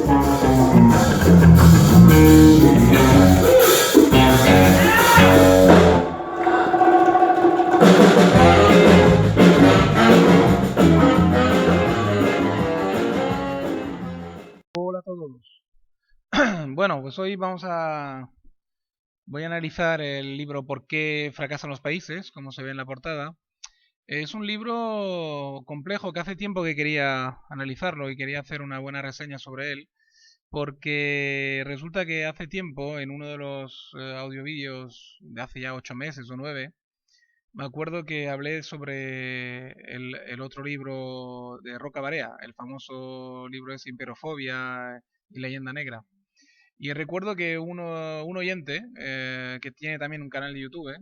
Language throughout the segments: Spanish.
Hola a todos. Bueno, pues hoy voy a analizar el libro ¿Por qué fracasan los países?, como se ve en la portada. Es un libro complejo que hace tiempo que quería analizarlo y quería hacer una buena reseña sobre él, porque resulta que hace tiempo, en uno de los audiovídeos de hace ya 8 meses o 9, me acuerdo que hablé sobre el otro libro de Roca Barea, el famoso libro de Imperofobia y Leyenda Negra. Y recuerdo que un oyente que tiene también un canal de YouTube,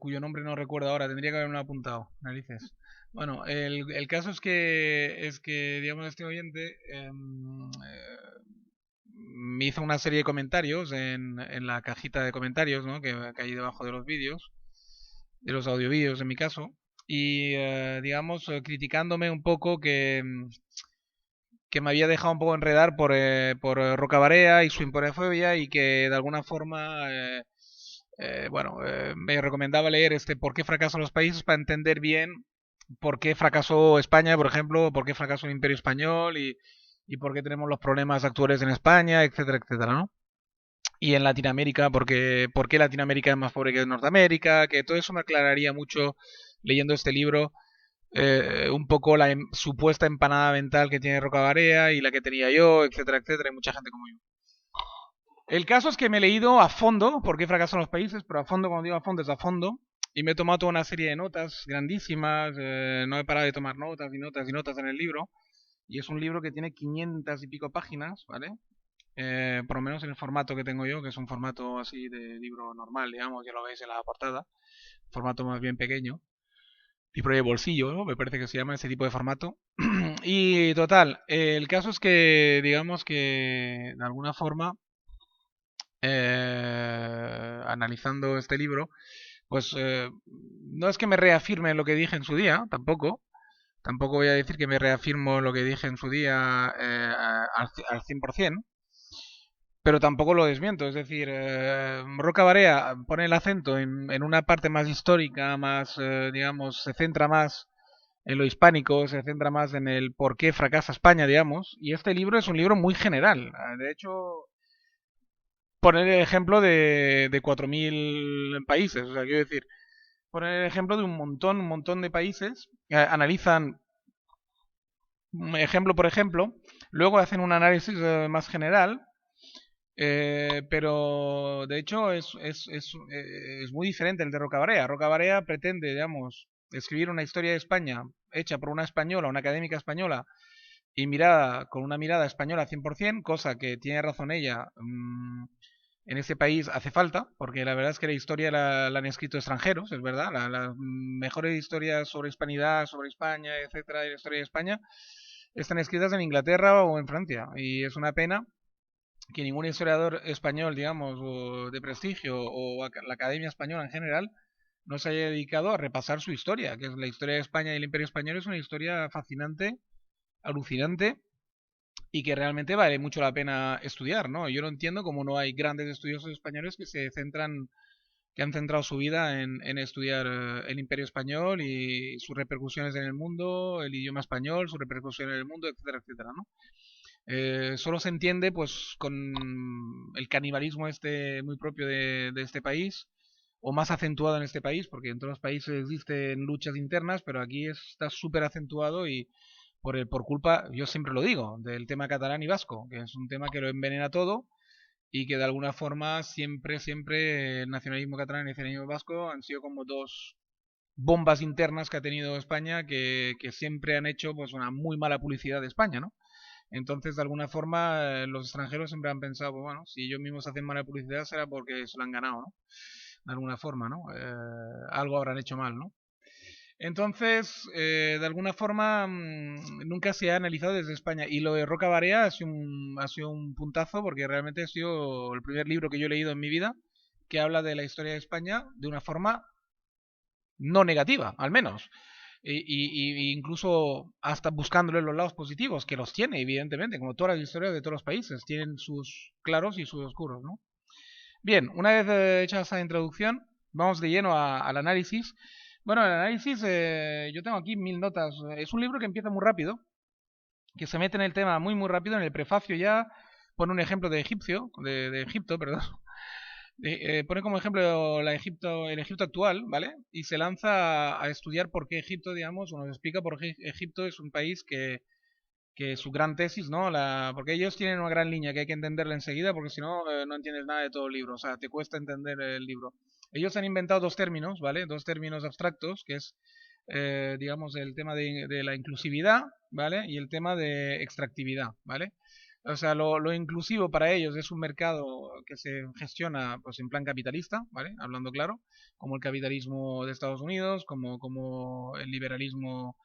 cuyo nombre no recuerdo ahora, tendría que haberme apuntado, narices. Bueno, el caso es que, digamos, este oyente me hizo una serie de comentarios en la cajita de comentarios, ¿no?, que hay debajo de los vídeos, de los audiovídeos en mi caso, y digamos, criticándome un poco que me había dejado un poco enredar por Roca Barea y su imperofobia, y que de alguna forma me recomendaba leer ¿Por qué fracasan los países?, para entender bien por qué fracasó España, por ejemplo, por qué fracasó el Imperio Español y por qué tenemos los problemas actuales en España, etcétera, etcétera, ¿no? Y en Latinoamérica, por qué Latinoamérica es más pobre que Norteamérica, que todo eso me aclararía mucho leyendo este libro, un poco la supuesta empanada mental que tiene Roca Barea y la que tenía yo, etcétera, etcétera, y mucha gente como yo. El caso es que me he leído a fondo por qué fracasan los países, pero a fondo, cuando digo a fondo, es a fondo, y me he tomado toda una serie de notas grandísimas, no he parado de tomar notas y notas y notas en el libro, y es un libro que tiene 500 y pico páginas, ¿vale? Por lo menos en el formato que tengo yo, que es un formato así de libro normal, digamos, ya lo veis en la portada, formato más bien pequeño. Libro de bolsillo, ¿no? Me parece que se llama ese tipo de formato. Y total, el caso es que, digamos que de alguna forma, analizando este libro, pues no es que me reafirme en lo que dije en su día, tampoco. Tampoco voy a decir que me reafirmo en lo que dije en su día al 100%, pero tampoco lo desmiento. Es decir, Roca Barea pone el acento en una parte más histórica, más, digamos, se centra más en lo hispánico, se centra más en el por qué fracasa España, digamos, y este libro es un libro muy general. De hecho, poner el ejemplo de 4.000 países, o sea, quiero decir, poner el ejemplo de un montón de países, analizan ejemplo por ejemplo, luego hacen un análisis más general, pero de hecho es muy diferente el de Roca Barea. Roca Barea pretende, digamos, escribir una historia de España hecha por una española, una académica española, y mirada con una mirada española 100%, cosa que tiene razón ella. En ese país hace falta, porque la verdad es que la historia la han escrito extranjeros, es verdad. Las mejores historias sobre hispanidad, sobre España, etcétera, y la historia de España, están escritas en Inglaterra o en Francia. Y es una pena que ningún historiador español, digamos, o de prestigio, o la Academia Española en general, no se haya dedicado a repasar su historia, que es la historia de España y el Imperio Español. Es una historia fascinante, alucinante, y que realmente vale mucho la pena estudiar, ¿no? Yo no entiendo cómo no hay grandes estudiosos españoles que han centrado su vida en estudiar el Imperio Español y sus repercusiones en el mundo, el idioma español, su repercusión en el mundo, etcétera, etcétera, ¿no? Solo se entiende pues con el canibalismo este muy propio de este país, o más acentuado en este país, porque en todos los países existen luchas internas, pero aquí está súper acentuado, y por culpa, yo siempre lo digo, del tema catalán y vasco, que es un tema que lo envenena todo, y que de alguna forma siempre el nacionalismo catalán y el nacionalismo vasco han sido como dos bombas internas que ha tenido España, que siempre han hecho pues una muy mala publicidad de España, ¿no? Entonces, de alguna forma, los extranjeros siempre han pensado, pues bueno, si ellos mismos hacen mala publicidad será porque se lo han ganado, ¿no? De alguna forma, ¿no? Algo habrán hecho mal, ¿no? Entonces, de alguna forma, nunca se ha analizado desde España. Y lo de Roca Barea ha sido un puntazo, porque realmente ha sido el primer libro que yo he leído en mi vida que habla de la historia de España de una forma no negativa, al menos. y incluso hasta buscándole los lados positivos, que los tiene, evidentemente, como todas las historias de todos los países, tienen sus claros y sus oscuros, ¿no? Bien, una vez hecha esa introducción, vamos de lleno al análisis. Bueno, el análisis, yo tengo aquí 1000 notas. Es un libro que empieza muy rápido, que se mete en el tema muy rápido. En el prefacio ya pone un ejemplo de Egipto, perdón. Pone como ejemplo el Egipto actual, ¿vale? Y se lanza a estudiar por qué Egipto, digamos, o nos explica por qué Egipto es un país que su gran tesis, ¿no? Porque ellos tienen una gran línea que hay que entenderla enseguida, porque si no, no entiendes nada de todo el libro, o sea, te cuesta entender el libro. Ellos han inventado dos términos, ¿vale? Dos términos abstractos, que es, digamos, el tema de la inclusividad, ¿vale? Y el tema de extractividad, ¿vale? O sea, lo inclusivo para ellos es un mercado que se gestiona pues en plan capitalista, ¿vale? Hablando claro, como el capitalismo de Estados Unidos, como el liberalismo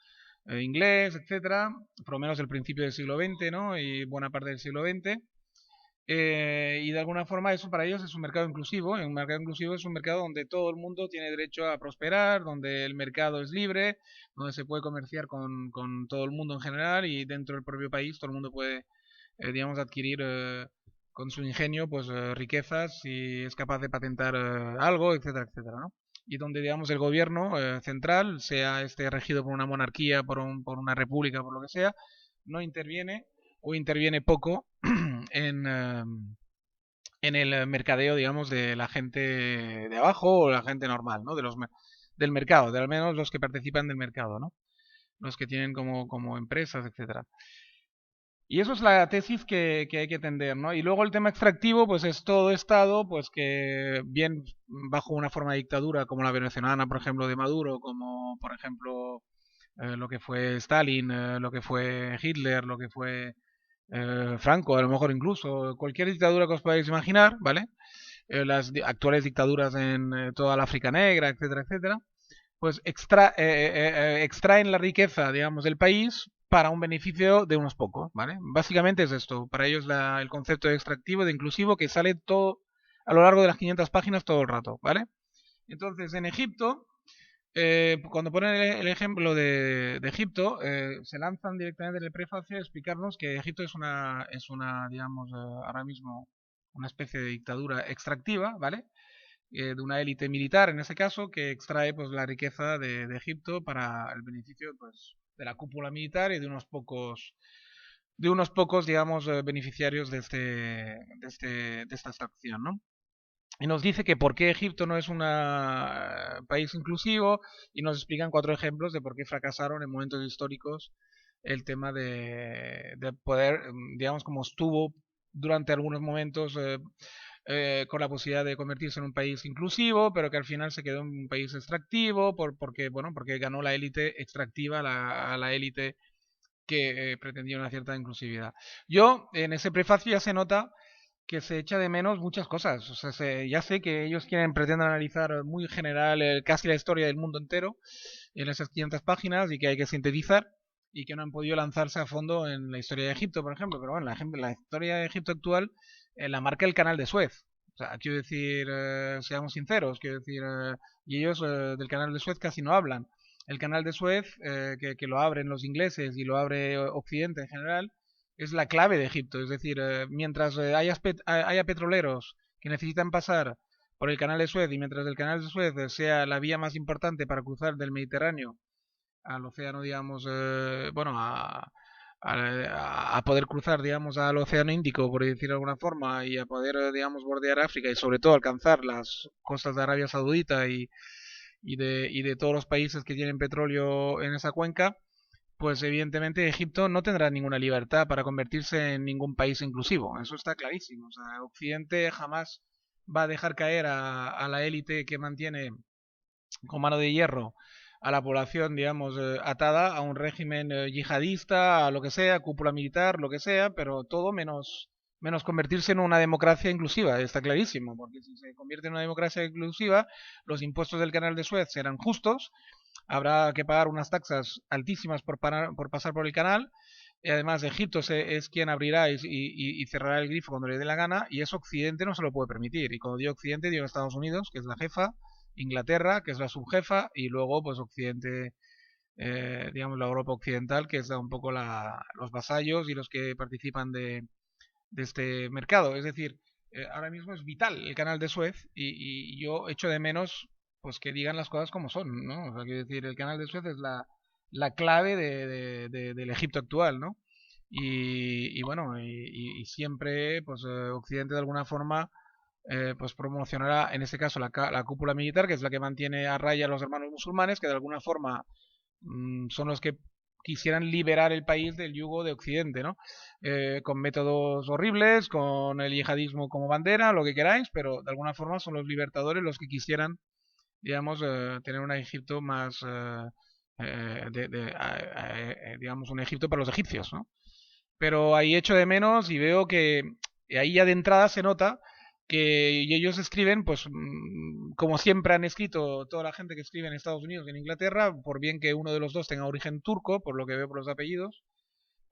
inglés, etcétera, por lo menos el principio del siglo XX, ¿no? Y buena parte del siglo XX. Y de alguna forma eso para ellos es un mercado inclusivo. Un mercado inclusivo es un mercado donde todo el mundo tiene derecho a prosperar, donde el mercado es libre, donde se puede comerciar con todo el mundo en general y dentro del propio país todo el mundo puede, digamos, adquirir con su ingenio pues riquezas y es capaz de patentar algo, etcétera, etcétera, ¿no? Y donde, digamos, el gobierno central, sea este regido por una monarquía, por una república, por lo que sea, no interviene o interviene poco en el mercadeo, digamos, de la gente de abajo o la gente normal, ¿no? Del mercado, de al menos los que participan del mercado, ¿no? Los que tienen como empresas, etcétera. Y eso es la tesis que hay que atender, ¿no? Y luego el tema extractivo, pues es todo Estado, pues que bien bajo una forma de dictadura como la venezolana, por ejemplo, de Maduro, como por ejemplo lo que fue Stalin, lo que fue Hitler, lo que fue Franco, a lo mejor incluso cualquier dictadura que os podáis imaginar, ¿vale? Las actuales dictaduras en toda la África Negra, etcétera, etcétera, pues extraen la riqueza, digamos, del país para un beneficio de unos pocos, ¿vale? Básicamente es esto. Para ellos el concepto de extractivo, de inclusivo, que sale todo a lo largo de las 500 páginas todo el rato, ¿vale? Entonces, en Egipto, cuando ponen el ejemplo de Egipto, se lanzan directamente en el prefacio a explicarnos que Egipto es una digamos, ahora mismo una especie de dictadura extractiva, ¿vale? De una élite militar, en ese caso, que extrae pues la riqueza de Egipto para el beneficio pues de la cúpula militar y de unos pocos, digamos, beneficiarios de esta extracción, ¿no? Y nos dice que por qué Egipto no es un país inclusivo y nos explican 4 ejemplos de por qué fracasaron en momentos históricos el tema de poder, digamos, como estuvo durante algunos momentos con la posibilidad de convertirse en un país inclusivo, pero que al final se quedó en un país extractivo porque ganó la élite extractiva a la élite que pretendía una cierta inclusividad. Yo, en ese prefacio ya se nota que se echa de menos muchas cosas. O sea, ya sé que ellos pretenden analizar muy general casi la historia del mundo entero en esas 500 páginas y que hay que sintetizar y que no han podido lanzarse a fondo en la historia de Egipto, por ejemplo. Pero bueno, la historia de Egipto actual la marca el canal de Suez. O sea, quiero decir, seamos sinceros, quiero decir, y ellos del canal de Suez casi no hablan. El canal de Suez, que lo abren los ingleses y lo abre Occidente en general, es la clave de Egipto. Es decir, mientras haya petroleros que necesitan pasar por el canal de Suez y mientras el canal de Suez sea la vía más importante para cruzar del Mediterráneo al océano, digamos, bueno, a poder cruzar, digamos, al océano Índico, por decir de alguna forma, y a poder, digamos, bordear África y sobre todo alcanzar las costas de Arabia Saudita y de todos los países que tienen petróleo en esa cuenca, pues evidentemente Egipto no tendrá ninguna libertad para convertirse en ningún país inclusivo. Eso está clarísimo. O sea, Occidente jamás va a dejar caer a la élite que mantiene con mano de hierro a la población, digamos, atada a un régimen yihadista, a lo que sea, cúpula militar, lo que sea, pero todo menos convertirse en una democracia inclusiva, está clarísimo, porque si se convierte en una democracia inclusiva, los impuestos del canal de Suez serán justos, habrá que pagar unas taxas altísimas por pasar por el canal, y además Egipto es quien abrirá y cerrará el grifo cuando le dé la gana, y eso Occidente no se lo puede permitir. Y cuando digo Occidente, digo Estados Unidos, que es la jefa, Inglaterra, que es la subjefa, y luego pues Occidente digamos, la Europa occidental, que es un poco los vasallos y los que participan de este mercado. Es decir, ahora mismo es vital el canal de Suez y yo echo de menos pues que digan las cosas como son, ¿no? O sea, quiero decir, el canal de Suez es la clave del Egipto actual, ¿no? Y bueno, y siempre, pues Occidente de alguna forma, pues promocionará, en este caso, la cúpula militar, que es la que mantiene a raya a los hermanos musulmanes, que de alguna forma son los que quisieran liberar el país del yugo de Occidente, ¿no? Con métodos horribles, con el yihadismo como bandera, lo que queráis, pero de alguna forma son los libertadores los que quisieran, digamos, tener un Egipto más, digamos, un Egipto para los egipcios, ¿no? Pero ahí echo de menos y veo que ahí ya de entrada se nota que ellos escriben, pues como siempre han escrito toda la gente que escribe en Estados Unidos y en Inglaterra, por bien que uno de los dos tenga origen turco, por lo que veo por los apellidos,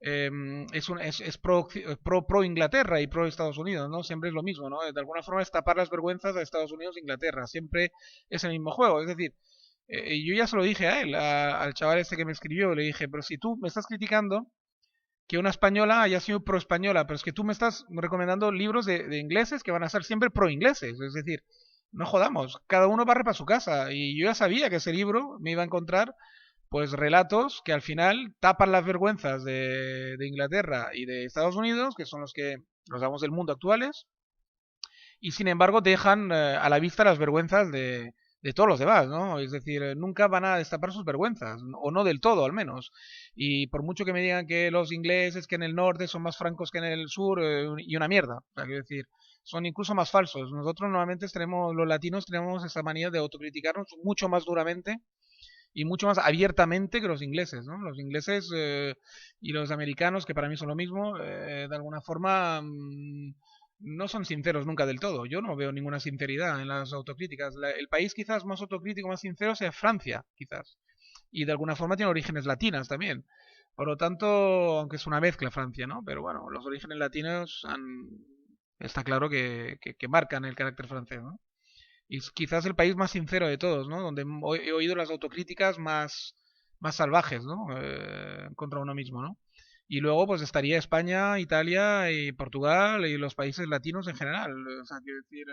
es pro Inglaterra y pro Estados Unidos, ¿no? Siempre es lo mismo, ¿no? De alguna forma es tapar las vergüenzas de Estados Unidos e Inglaterra, siempre es el mismo juego, es decir, yo ya se lo dije a él, al chaval este que me escribió, le dije, pero si tú me estás criticando que una española haya sido pro española, pero es que tú me estás recomendando libros de ingleses que van a ser siempre pro ingleses, es decir, no jodamos, cada uno barre para su casa y yo ya sabía que ese libro me iba a encontrar pues relatos que al final tapan las vergüenzas de Inglaterra y de Estados Unidos, que son los que los damos del mundo actuales, y sin embargo dejan a la vista las vergüenzas de todos los demás, ¿no? Es decir, nunca van a destapar sus vergüenzas, o no del todo al menos. Y por mucho que me digan que los ingleses que en el norte son más francos que en el sur, y una mierda, o sea, quiero decir, son incluso más falsos. Nosotros normalmente tenemos, los latinos tenemos esa manía de autocriticarnos mucho más duramente y mucho más abiertamente que los ingleses, ¿no? Los ingleses y los americanos, que para mí son lo mismo, de alguna forma no son sinceros nunca del todo. Yo no veo ninguna sinceridad en las autocríticas. El país quizás más autocrítico, más sincero sea Francia, quizás. Y de alguna forma tiene orígenes latinas también. Por lo tanto, aunque es una mezcla Francia, ¿no? Pero bueno, los orígenes latinos está claro que marcan el carácter francés, ¿no? Y es quizás el país más sincero de todos, ¿no? Donde he oído las autocríticas más salvajes, ¿no? Contra uno mismo, ¿no? Y luego pues estaría España, Italia y Portugal y los países latinos en general. O sea, quiero decir,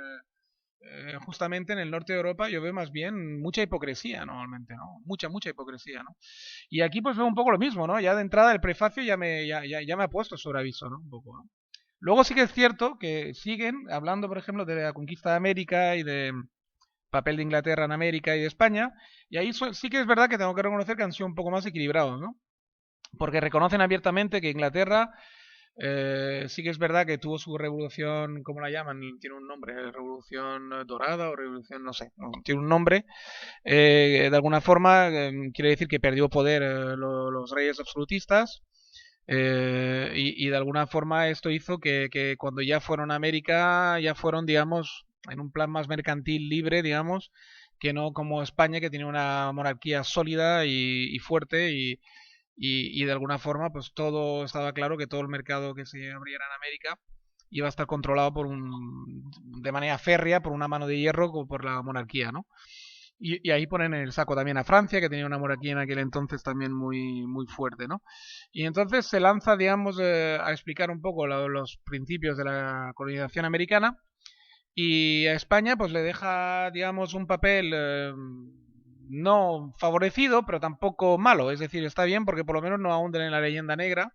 justamente en el norte de Europa yo veo más bien mucha hipocresía normalmente, ¿no? Mucha hipocresía, ¿no? Y aquí pues veo un poco lo mismo, ¿no? Ya de entrada el prefacio ya me ha puesto sobre aviso, ¿no? Un poco, ¿no? Luego sí que es cierto que siguen hablando, por ejemplo, de la conquista de América y de papel de Inglaterra en América y de España, y ahí sí que es verdad que tengo que reconocer que han sido un poco más equilibrados, ¿no? Porque reconocen abiertamente que Inglaterra sí que es verdad que tuvo su revolución, ¿cómo la llaman? Tiene un nombre, revolución dorada o revolución, no sé, tiene un nombre. De alguna forma quiere decir que perdió poder los reyes absolutistas. Y de alguna forma esto hizo que cuando ya fueron a América, ya fueron, digamos, en un plan más mercantil libre, digamos, que no como España, que tiene una monarquía sólida y fuerte y de alguna forma, pues todo estaba claro que todo el mercado que se abriera en América iba a estar controlado de manera férrea por una mano de hierro o por la monarquía, ¿no? Y ahí ponen en el saco también a Francia, que tenía una monarquía en aquel entonces también muy fuerte, ¿no? Y entonces se lanza, digamos, a explicar un poco los principios de la colonización americana y a España pues le deja, digamos, un papel no favorecido, pero tampoco malo. Es decir, está bien porque por lo menos no ahunden en la leyenda negra.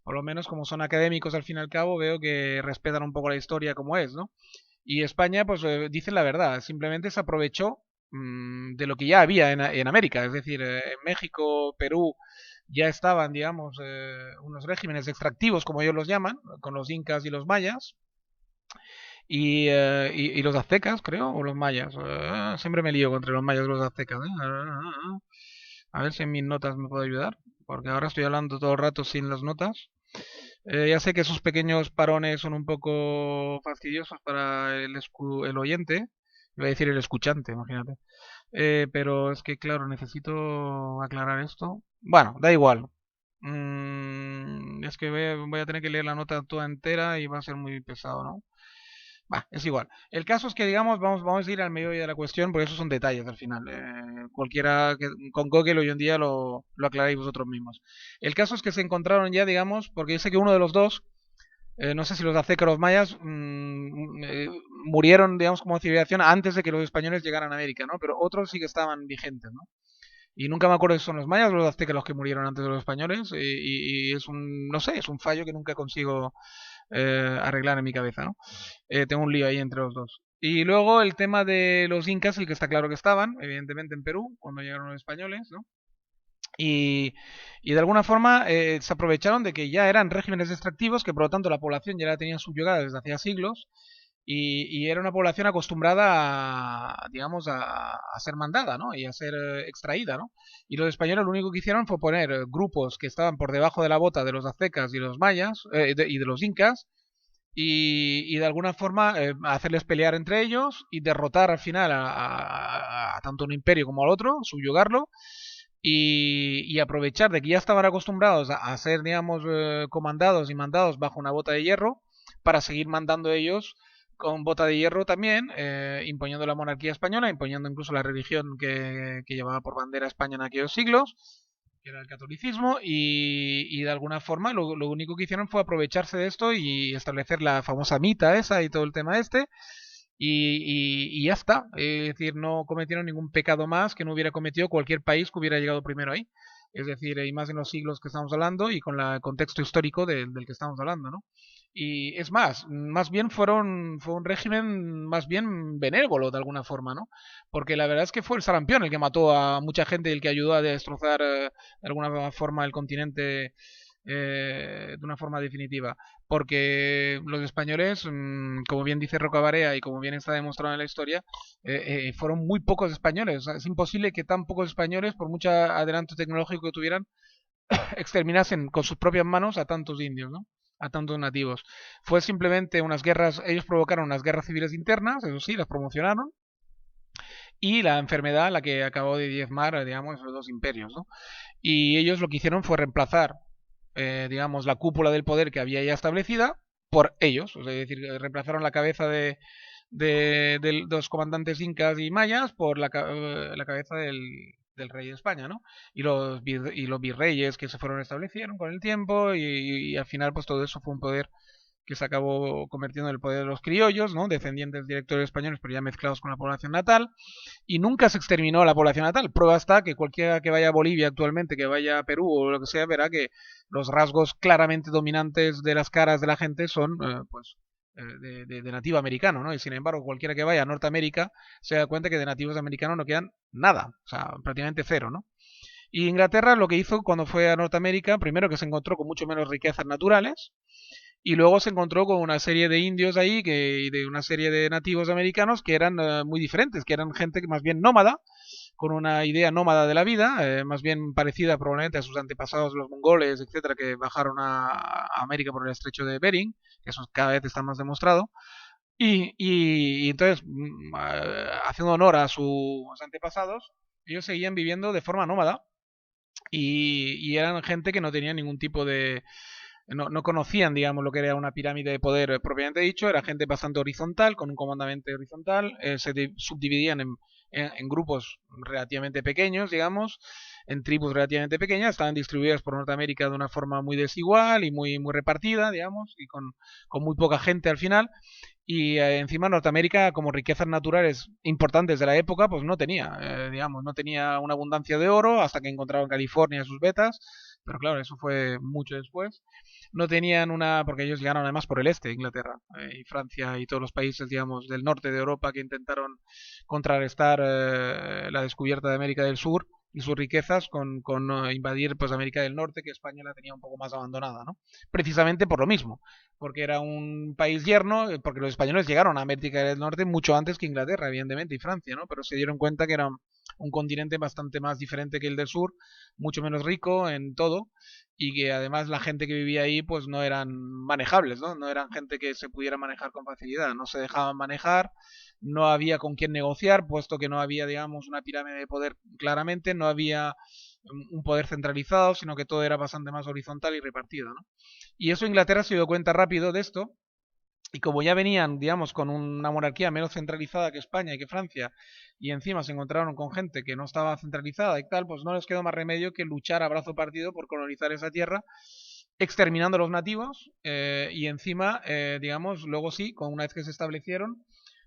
Por lo menos como son académicos al fin y al cabo, veo que respetan un poco la historia como es, ¿no? Y España, pues dicen la verdad, simplemente se aprovechó de lo que ya había en América. Es decir, en México, Perú, ya estaban, digamos, unos regímenes extractivos, como ellos los llaman, con los incas y los mayas, y los aztecas, creo, o los mayas. Siempre me lío entre los mayas y los aztecas. A ver si en mis notas me puedo ayudar, porque ahora estoy hablando todo el rato sin las notas. Ya sé que esos pequeños parones son un poco fastidiosos para el oyente. Iba a decir el escuchante, imagínate. Pero es que, claro, necesito aclarar esto. Bueno, da igual. Es que voy a tener que leer la nota toda entera y va a ser muy pesado, ¿no? Bah, es igual. El caso es que, digamos, vamos a ir al medio de la cuestión, porque esos son detalles al final. Cualquiera que, con Google hoy en día lo aclaráis vosotros mismos. El caso es que se encontraron ya, digamos, porque yo sé que uno de los dos, no sé si los aztecas o los mayas, murieron, digamos, como civilización antes de que los españoles llegaran a América, ¿no? Pero otros sí que estaban vigentes, ¿no? Y nunca me acuerdo si son los mayas o los aztecas los que murieron antes de los españoles. Y es un, no sé, es un fallo que nunca consigo arreglar en mi cabeza, ¿no? Tengo un lío ahí entre los dos. Y luego el tema de los incas, el que está claro que estaban, evidentemente en Perú, cuando llegaron los españoles, ¿no? Y, y de alguna forma se aprovecharon de que ya eran regímenes extractivos, que por lo tanto la población ya la tenían subyugada desde hacía siglos, y era una población acostumbrada a, digamos, a ser mandada, ¿no? Y a ser extraída, ¿no? Y los españoles lo único que hicieron fue poner grupos que estaban por debajo de la bota de los aztecas y los mayas, y de los incas, y de alguna forma hacerles pelear entre ellos y derrotar al final a tanto un imperio como al otro, subyugarlo y aprovechar de que ya estaban acostumbrados a ser, digamos, comandados y mandados bajo una bota de hierro para seguir mandando ellos con bota de hierro también, imponiendo la monarquía española, imponiendo incluso la religión que llevaba por bandera España en aquellos siglos, que era el catolicismo, y de alguna forma lo único que hicieron fue aprovecharse de esto y establecer la famosa mita esa y todo el tema este, y ya está. Es decir, no cometieron ningún pecado más que no hubiera cometido cualquier país que hubiera llegado primero ahí. Es decir, y más en los siglos que estamos hablando y con el contexto histórico del que estamos hablando, ¿no? Y es más bien fue un régimen más bien benévolo de alguna forma, ¿no? Porque la verdad es que fue el sarampión el que mató a mucha gente y el que ayudó a destrozar de alguna forma el continente de una forma definitiva. Porque los españoles, como bien dice Rocabarea y como bien está demostrado en la historia, fueron muy pocos españoles. O sea, es imposible que tan pocos españoles, por mucho adelanto tecnológico que tuvieran, exterminasen con sus propias manos a tantos indios, ¿no? A tantos nativos. Fue simplemente unas guerras, ellos provocaron unas guerras civiles internas, eso sí, las promocionaron, y la enfermedad la que acabó de diezmar, digamos, los dos imperios, ¿no? Y ellos lo que hicieron fue reemplazar, digamos, la cúpula del poder que había ya establecida por ellos, o sea, es decir, reemplazaron la cabeza de los comandantes incas y mayas por la cabeza del rey de España, ¿no? Y los virreyes que se fueron establecieron con el tiempo y al final pues todo eso fue un poder que se acabó convirtiendo en el poder de los criollos, ¿no? Descendientes directores españoles, pero ya mezclados con la población natal, y nunca se exterminó a la población natal. Prueba está que cualquiera que vaya a Bolivia actualmente, que vaya a Perú o lo que sea, verá que los rasgos claramente dominantes de las caras de la gente son, pues, de nativo americano, ¿no? Y sin embargo, cualquiera que vaya a Norteamérica se da cuenta que de nativos americanos no quedan nada, o sea, prácticamente cero, ¿no? Y Inglaterra lo que hizo cuando fue a Norteamérica, primero que se encontró con mucho menos riquezas naturales, y luego se encontró con una serie de indios ahí y de una serie de nativos americanos que eran muy diferentes, que eran gente que más bien nómada, con una idea nómada de la vida, más bien parecida probablemente a sus antepasados los mongoles, etcétera, que bajaron a América por el estrecho de Bering, que eso cada vez está más demostrado. Y entonces, haciendo honor a sus antepasados, ellos seguían viviendo de forma nómada y eran gente que no tenía ningún tipo de, no conocían, digamos, lo que era una pirámide de poder propiamente dicho, era gente bastante horizontal, con un comandante horizontal, subdividían en grupos relativamente pequeños, digamos, en tribus relativamente pequeñas, estaban distribuidas por Norteamérica de una forma muy desigual y muy repartida, digamos, y con muy poca gente al final. Y encima Norteamérica, como riquezas naturales importantes de la época, pues no tenía, digamos, no tenía una abundancia de oro hasta que encontraron California sus vetas, pero claro, eso fue mucho después. No tenían una, porque ellos llegaron además por el este, Inglaterra y Francia y todos los países, digamos, del norte de Europa que intentaron contrarrestar la descubierta de América del Sur y sus riquezas con invadir pues América del Norte, que España la tenía un poco más abandonada, ¿no? Precisamente por lo mismo, porque era un país yerno, porque los españoles llegaron a América del Norte mucho antes que Inglaterra, evidentemente, y Francia, ¿no? Pero se dieron cuenta que era un continente bastante más diferente que el del sur, mucho menos rico en todo, y que además la gente que vivía ahí pues no eran manejables, ¿no? No eran gente que se pudiera manejar con facilidad, no se dejaban manejar, no había con quién negociar, puesto que no había, digamos, una pirámide de poder claramente, no había un poder centralizado, sino que todo era bastante más horizontal y repartido, ¿no? Y eso Inglaterra se dio cuenta rápido de esto y como ya venían, digamos, con una monarquía menos centralizada que España y que Francia, y encima se encontraron con gente que no estaba centralizada y tal, pues no les quedó más remedio que luchar a brazo partido por colonizar esa tierra, exterminando a los nativos, y encima, digamos, luego sí, con una vez que se establecieron,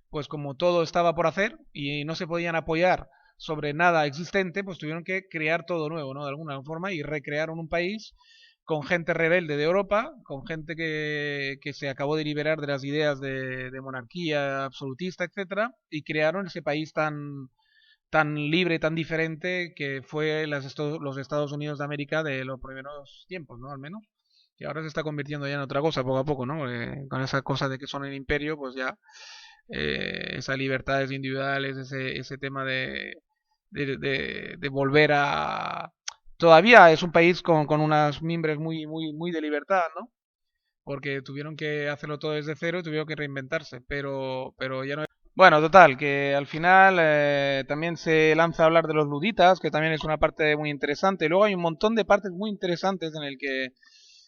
pues como todo estaba por hacer y no se podían apoyar sobre nada existente, pues tuvieron que crear todo nuevo, ¿no? De alguna forma, y recrearon un país con gente rebelde de Europa, con gente que se acabó de liberar de las ideas de monarquía absolutista, etcétera, y crearon ese país tan libre, tan diferente que fue los Estados Unidos de América de los primeros tiempos, ¿no? Al menos. Y ahora se está convirtiendo ya en otra cosa poco a poco, ¿no? Con esa cosa de que son el imperio, pues ya esas libertades individuales, ese tema de volver a... Todavía es un país con unas mimbres muy de libertad, ¿no? Porque tuvieron que hacerlo todo desde cero y tuvieron que reinventarse, pero ya no es... Bueno, total, que al final también se lanza a hablar de los luditas, que también es una parte muy interesante. Luego hay un montón de partes muy interesantes en el que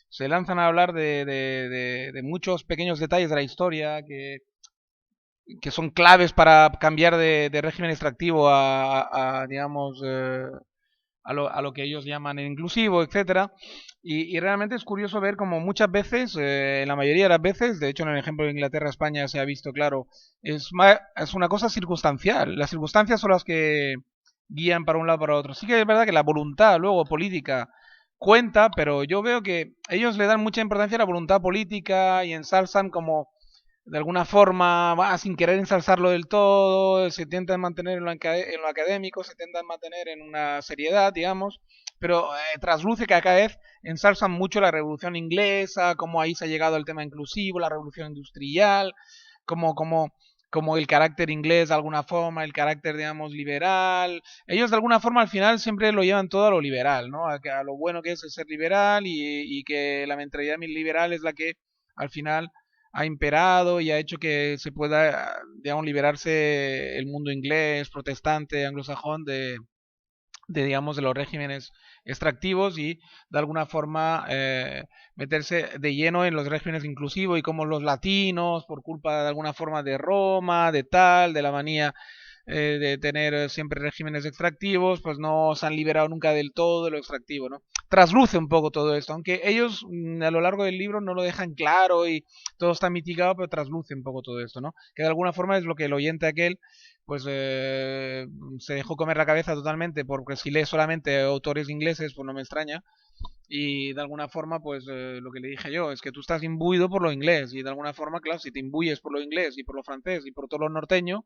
se lanzan a hablar de muchos pequeños detalles de la historia que son claves para cambiar de régimen extractivo digamos, a lo que ellos llaman inclusivo, etcétera. Y realmente es curioso ver como muchas veces, la mayoría de las veces, de hecho en el ejemplo de Inglaterra-España se ha visto claro, es una cosa circunstancial. Las circunstancias son las que guían para un lado o para otro. Sí que es verdad que la voluntad luego política cuenta, pero yo veo que ellos le dan mucha importancia a la voluntad política y ensalzan como de alguna forma, sin querer ensalzarlo del todo, se intentan mantener en lo académico, se intentan mantener en una seriedad, digamos, pero trasluce que cada vez ensalzan mucho la revolución inglesa, cómo ahí se ha llegado al tema inclusivo, la revolución industrial, como, como, como el carácter inglés de alguna forma, el carácter, digamos, liberal. Ellos de alguna forma al final siempre lo llevan todo a lo liberal, ¿no? A lo bueno que es el ser liberal y que la mentalidad liberal es la que al final ha imperado y ha hecho que se pueda, digamos, liberarse el mundo inglés, protestante, anglosajón digamos, de los regímenes extractivos y de alguna forma meterse de lleno en los regímenes inclusivos y como los latinos, por culpa de alguna forma de Roma, de tal, de la manía de tener siempre regímenes extractivos, pues no se han liberado nunca del todo de lo extractivo, ¿no? Trasluce un poco todo esto, aunque ellos a lo largo del libro no lo dejan claro y todo está mitigado, pero trasluce un poco todo esto, ¿no? Que de alguna forma es lo que el oyente aquel pues se dejó comer la cabeza totalmente porque si lee solamente autores ingleses, pues no me extraña, y de alguna forma, pues lo que le dije yo es que tú estás imbuido por lo inglés. Y de alguna forma, claro, si te imbuyes por lo inglés y por lo francés y por todo lo norteño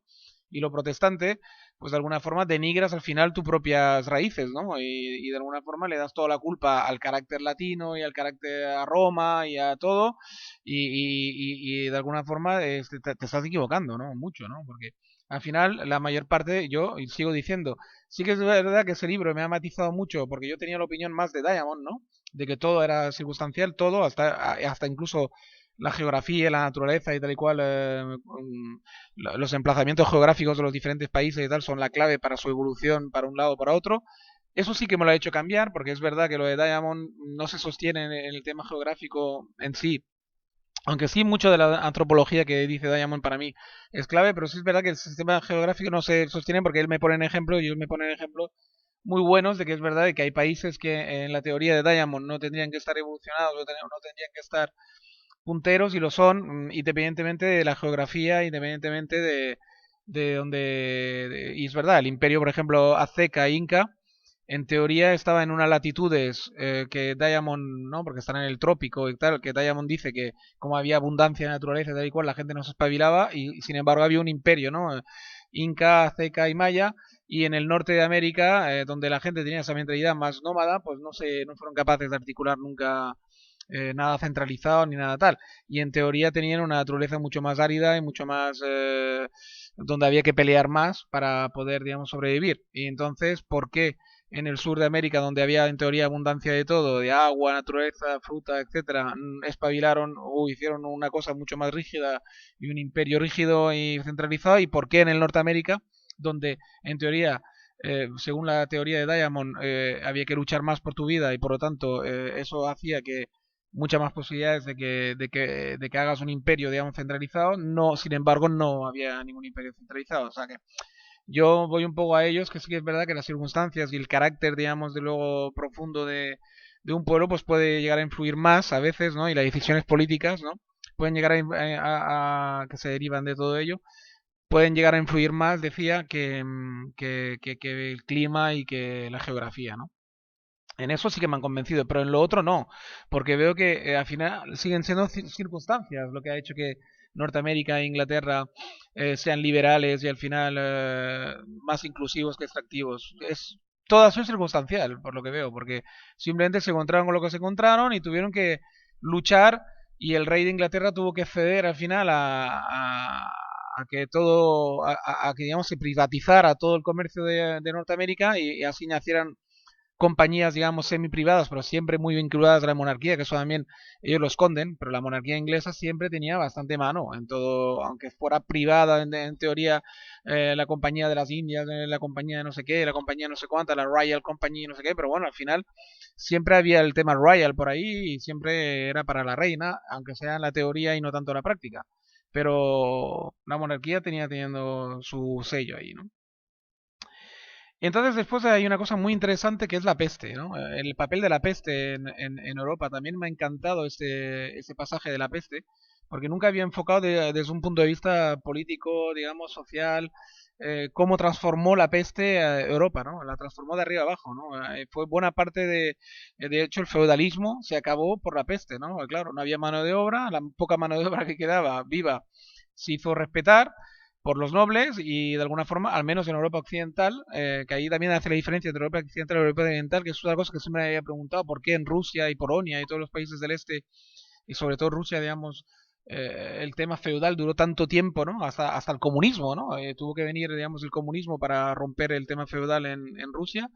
y lo protestante, pues de alguna forma denigras al final tus propias raíces, ¿no? Y de alguna forma le das toda la culpa al carácter latino y al carácter a Roma y a todo. Y de alguna forma te estás equivocando, ¿no? Mucho, ¿no? Porque al final la mayor parte, yo sigo diciendo, sí que es verdad que ese libro me ha matizado mucho porque yo tenía la opinión más de Diamond, ¿no? De que todo era circunstancial, todo, hasta incluso la geografía, la naturaleza y tal y cual, los emplazamientos geográficos de los diferentes países y tal son la clave para su evolución para un lado o para otro. Eso sí que me lo ha hecho cambiar, porque es verdad que lo de Diamond no se sostiene en el tema geográfico en sí, aunque sí mucho de la antropología que dice Diamond para mí es clave, pero sí es verdad que el sistema geográfico no se sostiene porque él me pone en ejemplo y ellos me ponen ejemplos muy buenos de que es verdad de que hay países que en la teoría de Diamond no tendrían que estar evolucionados, no tendrían que estar punteros y lo son, independientemente de la geografía, independientemente de donde... y es verdad, el imperio, por ejemplo, azteca e inca, en teoría estaba en unas latitudes que Diamond, ¿no? Porque están en el trópico y tal, que Diamond dice que como había abundancia de naturaleza y tal y cual, la gente no se espabilaba y sin embargo había un imperio, ¿no? Inca, azteca y maya, y en el norte de América, donde la gente tenía esa mentalidad más nómada, pues no fueron capaces de articular nunca nada centralizado ni nada tal. Y en teoría tenían una naturaleza mucho más árida y mucho más donde había que pelear más para poder, digamos, sobrevivir. Y entonces, ¿por qué en el sur de América, donde había en teoría abundancia de todo, de agua, naturaleza, fruta, etcétera, espabilaron o hicieron una cosa mucho más rígida y un imperio rígido y centralizado? ¿Y por qué en el Norteamérica, donde en teoría según la teoría de Diamond, había que luchar más por tu vida y por lo tanto eso hacía que muchas más posibilidades de que hagas un imperio, digamos, centralizado. No, sin embargo, no había ningún imperio centralizado. O sea que yo voy un poco a ellos, que sí que es verdad que las circunstancias y el carácter, digamos, de luego profundo de un pueblo, pues puede llegar a influir más a veces, ¿no? Y las decisiones políticas, ¿no? Pueden llegar que se derivan de todo ello, pueden llegar a influir más, decía, que el clima y que la geografía, ¿no? En eso sí que me han convencido, pero en lo otro no, porque veo que al final siguen siendo circunstancias lo que ha hecho que Norteamérica e Inglaterra sean liberales y al final más inclusivos que extractivos. Todo eso es circunstancial, por lo que veo, porque simplemente se encontraron con lo que se encontraron y tuvieron que luchar y el rey de Inglaterra tuvo que ceder al final a que todo, a que digamos se privatizara todo el comercio de Norteamérica y así nacieran compañías, digamos, semi-privadas, pero siempre muy vinculadas a la monarquía, que eso también ellos lo esconden, pero la monarquía inglesa siempre tenía bastante mano en todo, aunque fuera privada en teoría, la compañía de las Indias, la compañía de no sé qué, la compañía no sé cuánta, la Royal Company, no sé qué, pero bueno, al final siempre había el tema Royal por ahí y siempre era para la reina, aunque sea en la teoría y no tanto en la práctica. Pero la monarquía tenía teniendo su sello ahí, ¿no? Y entonces después hay una cosa muy interesante que es la peste, ¿no? El papel de la peste en Europa. También me ha encantado este pasaje de la peste, porque nunca había enfocado desde un punto de vista político, digamos, social, cómo transformó la peste a Europa, ¿no? La transformó de arriba abajo, ¿no? Fue buena parte de hecho, el feudalismo se acabó por la peste, ¿no? Claro, no había mano de obra, la poca mano de obra que quedaba viva se hizo respetar por los nobles y de alguna forma, al menos en Europa Occidental, que ahí también hace la diferencia entre Europa Occidental y Europa Oriental, que es una cosa que siempre me había preguntado, ¿por qué en Rusia y Polonia y todos los países del este, y sobre todo Rusia, digamos, el tema feudal duró tanto tiempo, ¿no? Hasta el comunismo, ¿no? Tuvo que venir, digamos, el comunismo para romper el tema feudal en Rusia.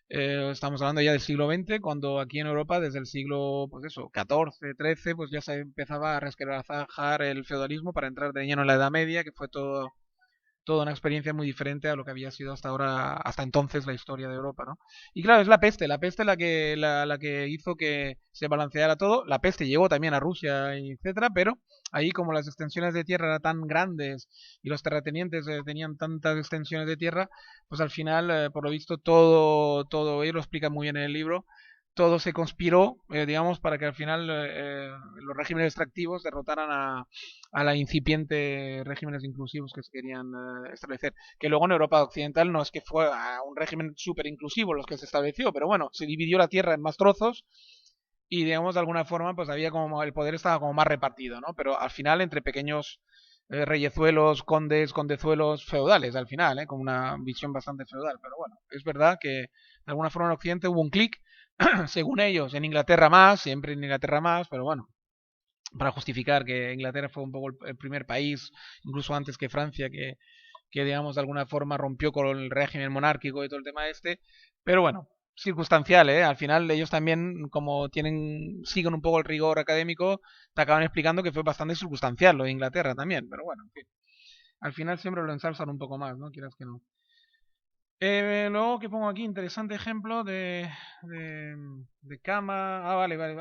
Estamos hablando ya del siglo XX, cuando aquí en Europa, desde el siglo, pues eso, XIV, XIII, pues ya se empezaba a resquebrajar el feudalismo para entrar de lleno en la Edad Media, que fue toda una experiencia muy diferente a lo que había sido hasta ahora, hasta entonces la historia de Europa, ¿no? Y claro, es la peste la que hizo que se balanceara todo. La peste llegó también a Rusia, etcétera, pero ahí como las extensiones de tierra eran tan grandes y los terratenientes tenían tantas extensiones de tierra, pues al final, por lo visto, todo, ello lo explica muy bien en el libro, todo se conspiró, digamos, para que al final los regímenes extractivos derrotaran a la incipiente regímenes inclusivos que se querían establecer. Que luego en Europa Occidental no es que fue un régimen súper inclusivo los que se estableció, pero bueno, se dividió la tierra en más trozos y digamos de alguna forma pues había como el poder estaba como más repartido, ¿no? Pero al final entre pequeños reyezuelos, condes, condezuelos feudales al final, con una visión bastante feudal. Pero bueno, es verdad que de alguna forma en Occidente hubo un clic, según ellos, en Inglaterra más, siempre en Inglaterra más, pero bueno, para justificar que Inglaterra fue un poco el primer país, incluso antes que Francia, que digamos de alguna forma rompió con el régimen monárquico y todo el tema este. Pero bueno, circunstancial, ¿eh? Al final ellos también, como siguen un poco el rigor académico, te acaban explicando que fue bastante circunstancial lo de Inglaterra también. Pero bueno, en fin. Al final siempre lo ensalzan un poco más, ¿no? Quieras que no. Luego que pongo aquí, interesante ejemplo de, de cama. Ah, vale, vale.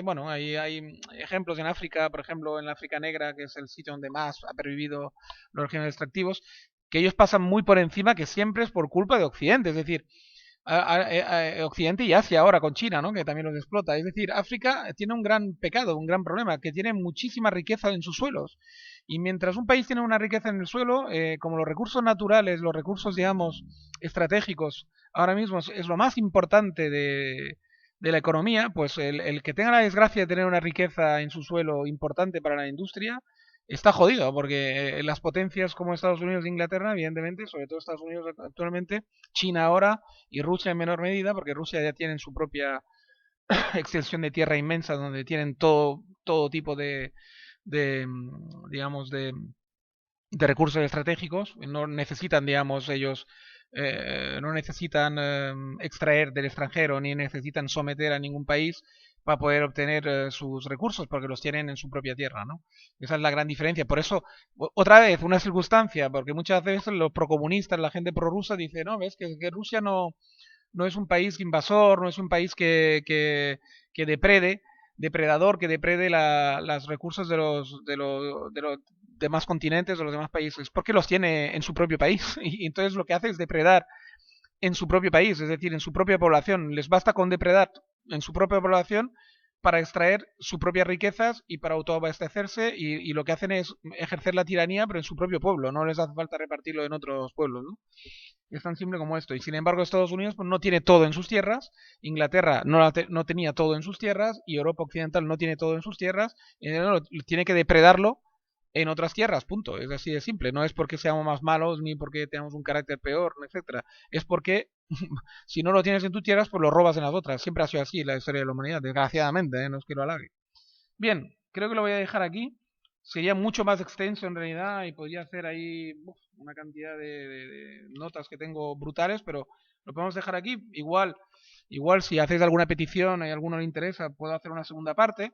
Bueno, hay ejemplos en África, por ejemplo, en la África Negra, que es el sitio donde más ha pervivido los regímenes extractivos, que ellos pasan muy por encima, que siempre es por culpa de Occidente. Es decir, Occidente y Asia ahora con China, ¿no? Que también los explota. Es decir, África tiene un gran pecado, un gran problema, que tiene muchísima riqueza en sus suelos. Y mientras un país tiene una riqueza en el suelo, como los recursos naturales, los recursos, digamos, estratégicos, ahora mismo es lo más importante de la economía, pues el que tenga la desgracia de tener una riqueza en su suelo importante para la industria, está jodido, porque las potencias como Estados Unidos e Inglaterra, evidentemente, sobre todo Estados Unidos actualmente, China ahora y Rusia en menor medida, porque Rusia ya tiene su propia extensión de tierra inmensa donde tienen todo tipo digamos, de recursos estratégicos. No necesitan, digamos, ellos no necesitan extraer del extranjero ni necesitan someter a ningún país para poder obtener sus recursos porque los tienen en su propia tierra, ¿no? Esa es la gran diferencia. Por eso, otra vez, una circunstancia, porque muchas veces los procomunistas, la gente prorrusa dice, no, ves que Rusia no es un país invasor, no es un país que deprede, depredador que deprede los recursos de los demás continentes, de los demás países, porque los tiene en su propio país. Y entonces lo que hace es depredar en su propio país, es decir, en su propia población. Les basta con depredar en su propia población para extraer sus propias riquezas y para autoabastecerse y lo que hacen es ejercer la tiranía pero en su propio pueblo, no les hace falta repartirlo en otros pueblos, ¿no? Es tan simple como esto. Y sin embargo Estados Unidos pues, no tiene todo en sus tierras, Inglaterra no tenía todo en sus tierras y Europa Occidental no tiene todo en sus tierras, y tiene que depredarlo en otras tierras, punto. Es así de simple. No es porque seamos más malos ni porque tengamos un carácter peor, etcétera. Es porque si no lo tienes en tus tierras, pues lo robas en las otras. Siempre ha sido así la historia de la humanidad, desgraciadamente, ¿eh? No os quiero alargue. Bien, creo que lo voy a dejar aquí. Sería mucho más extenso en realidad y podría hacer ahí una cantidad de notas que tengo brutales, pero lo podemos dejar aquí. Igual si hacéis alguna petición y a alguno le interesa, puedo hacer una segunda parte.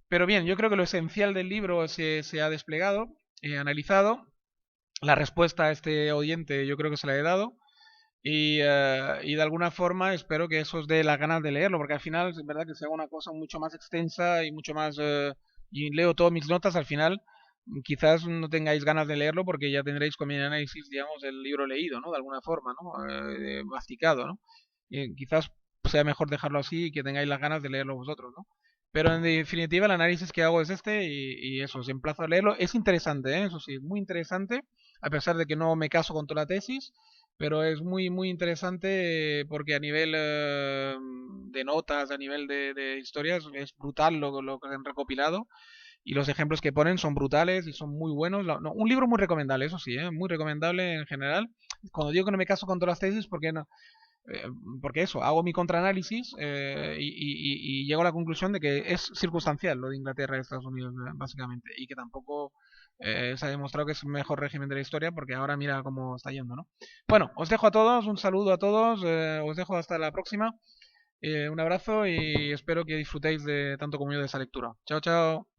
Pero bien, yo creo que lo esencial del libro se ha desplegado, analizado. La respuesta a este oyente yo creo que se la he dado. Y de alguna forma espero que eso os dé las ganas de leerlo, porque al final es verdad que sea una cosa mucho más extensa y mucho más... y leo todas mis notas, al final quizás no tengáis ganas de leerlo porque ya tendréis con mi análisis, digamos, el libro leído, ¿no? De alguna forma, ¿no? Masticado, ¿no? Quizás sea mejor dejarlo así y que tengáis las ganas de leerlo vosotros, ¿no? Pero en definitiva el análisis que hago es este y eso, os emplazo a leerlo. Es interesante, ¿eh? Eso sí, es muy interesante, a pesar de que no me caso con toda la tesis, pero es muy interesante porque a nivel de notas, a nivel de historias, es brutal lo que han recopilado y los ejemplos que ponen son brutales y son muy buenos. No, un libro muy recomendable, eso sí, muy recomendable en general. Cuando digo que no me caso con todas las tesis, porque no, eh, porque eso, hago mi contraanálisis y llego a la conclusión de que es circunstancial lo de Inglaterra y Estados Unidos, básicamente, y que tampoco se ha demostrado que es el mejor régimen de la historia, porque ahora mira cómo está yendo, ¿no? Bueno, os dejo a todos, un saludo a todos, os dejo hasta la próxima, un abrazo y espero que disfrutéis de tanto como yo de esa lectura. Chao, chao.